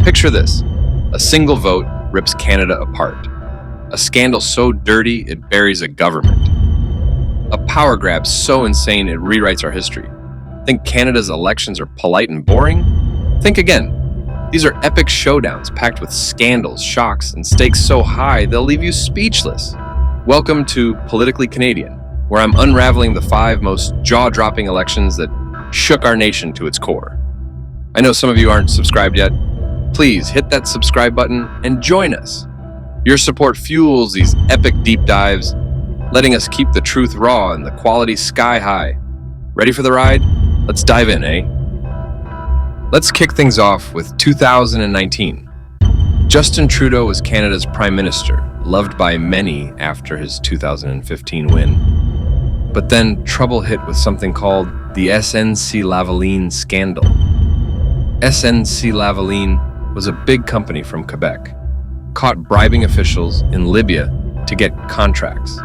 Picture this. A single vote rips Canada apart. A scandal so dirty it buries a government. A power grab so insane it rewrites our history. Think Canada's elections are polite and boring? Think again. These are epic showdowns packed with scandals, shocks, and stakes so high they'll leave you speechless. Welcome to Politically Canadian, where I'm unraveling the 5 most jaw-dropping elections that shook our nation to its core. I know some of you aren't subscribed yet. Please hit that subscribe button and join us. Your support fuels these epic deep dives, letting us keep the truth raw and the quality sky high. Ready for the ride? Let's dive in, eh? Let's kick things off with 2019. Justin Trudeau was Canada's Prime Minister, loved by many after his 2015 win. But then trouble hit with something called the SNC-Lavalin scandal. SNC-Lavalin was a big company from Quebec, caught bribing officials in Libya to get contracts.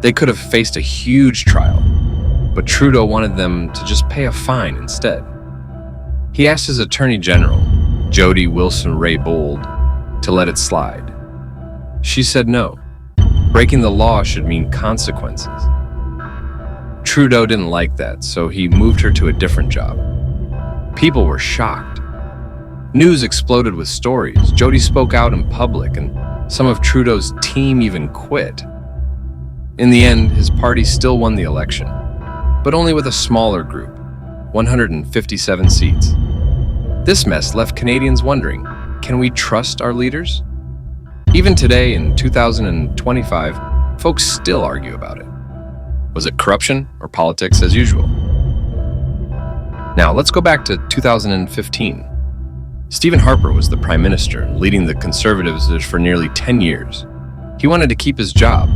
They could have faced a huge trial, but Trudeau wanted them to just pay a fine instead. He asked his Attorney General, Jody Wilson-Raybould, to let it slide. She said no. Breaking the law should mean consequences. Trudeau didn't like that, so he moved her to a different job. People were shocked. News exploded with stories. Jody spoke out in public, and some of Trudeau's team even quit. In the end, his party still won the election, but only with a smaller group, 157 seats. This mess left Canadians wondering, can we trust our leaders? Even today, in 2025, folks still argue about it. Was it corruption or politics as usual? Now, let's go back to 2015. Stephen Harper was the Prime Minister, leading the Conservatives for nearly 10 years. He wanted to keep his job,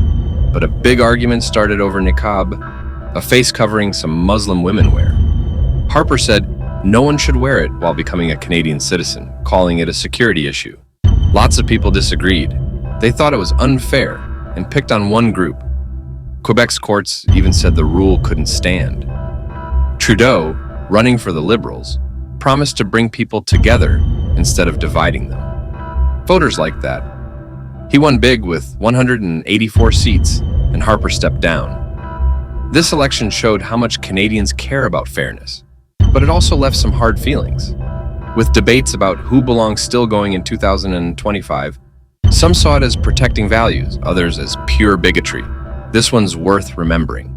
but a big argument started over niqab, a face covering some Muslim women wear. Harper said no one should wear it while becoming a Canadian citizen, calling it a security issue. Lots of people disagreed. They thought it was unfair and picked on one group. Quebec's courts even said the rule couldn't stand. Trudeau, running for the Liberals, promised to bring people together instead of dividing them. Voters liked that. He won big with 184 seats, and Harper stepped down. This election showed how much Canadians care about fairness, but it also left some hard feelings. With debates about who belongs still going in 2025, some saw it as protecting values, others as pure bigotry. This one's worth remembering.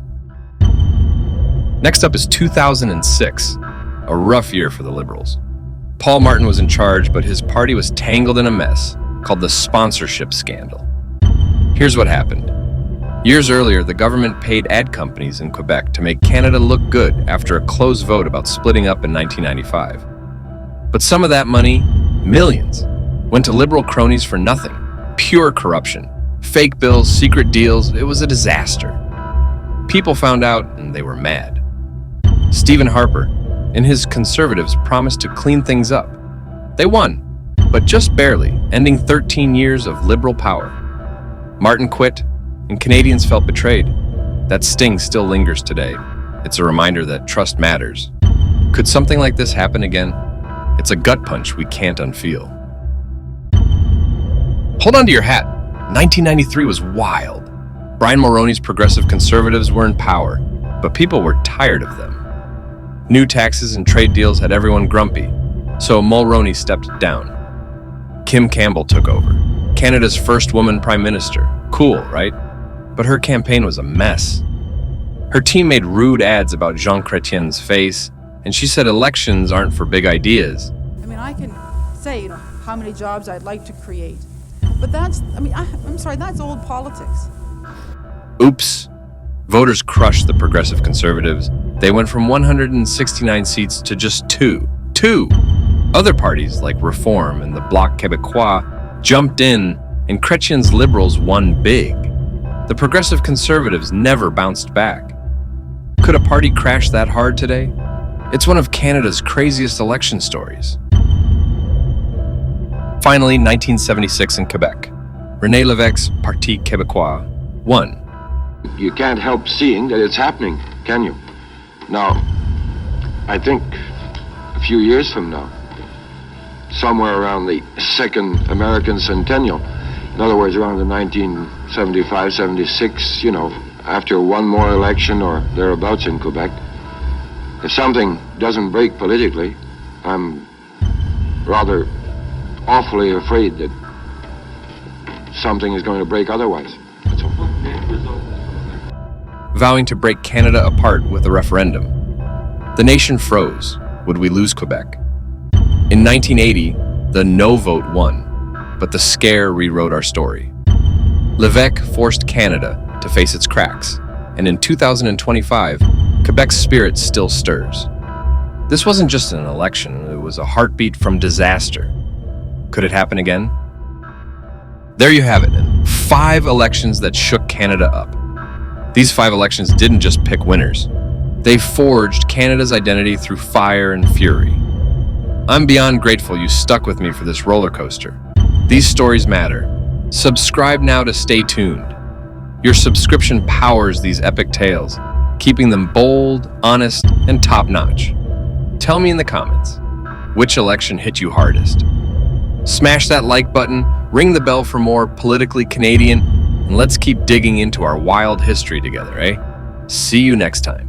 Next up is 2006, a rough year for the Liberals. Paul Martin was in charge, but his party was tangled in a mess called the sponsorship scandal. Here's what happened. Years earlier, the government paid ad companies in Quebec to make Canada look good after a close vote about splitting up in 1995. But some of that money, millions, went to Liberal cronies for nothing. Pure corruption. Fake bills, secret deals, it was a disaster. People found out and they were mad. Stephen Harper and his Conservatives promised to clean things up. They won, but just barely, ending 13 years of Liberal power. Martin quit, and Canadians felt betrayed. That sting still lingers today. It's a reminder that trust matters. Could something like this happen again? It's a gut punch we can't unfeel. Hold on to your hat. 1993 was wild. Brian Mulroney's Progressive Conservatives were in power, but people were tired of them. New taxes and trade deals had everyone grumpy, so Mulroney stepped down. Kim Campbell took over, Canada's first woman prime minister. Cool, right? But her campaign was a mess. Her team made rude ads about Jean Chrétien's face, and she said elections aren't for big ideas. I mean, I can say, how many jobs I'd like to create, but I'm sorry, that's old politics. Oops. Voters crushed the Progressive Conservatives. They went from 169 seats to just 2. 2! Other parties, like Reform and the Bloc Québécois, jumped in, and Chrétien's Liberals won big. The Progressive Conservatives never bounced back. Could a party crash that hard today? It's one of Canada's craziest election stories. Finally, 1976 in Quebec. René Lévesque's Parti Québécois won. You can't help seeing that it's happening, can you? Now, I think a few years from now, somewhere around the second American centennial. In other words, around the 1975, 76, after one more election or thereabouts in Quebec. If something doesn't break politically, I'm rather awfully afraid that something is going to break otherwise. That's all. Vowing to break Canada apart with a referendum. The nation froze. Would we lose Quebec? In 1980, the no vote won, but the scare rewrote our story. L'évêque forced Canada to face its cracks, and in 2025, Quebec's spirit still stirs. This wasn't just an election, it was a heartbeat from disaster. Could it happen again? There you have it, 5 elections that shook Canada up. These 5 elections didn't just pick winners. They forged Canada's identity through fire and fury. I'm beyond grateful you stuck with me for this roller coaster. These stories matter. Subscribe now to stay tuned. Your subscription powers these epic tales, keeping them bold, honest, and top-notch. Tell me in the comments, which election hit you hardest? Smash that like button, ring the bell for more politically Canadian, and let's keep digging into our wild history together, eh? See you next time.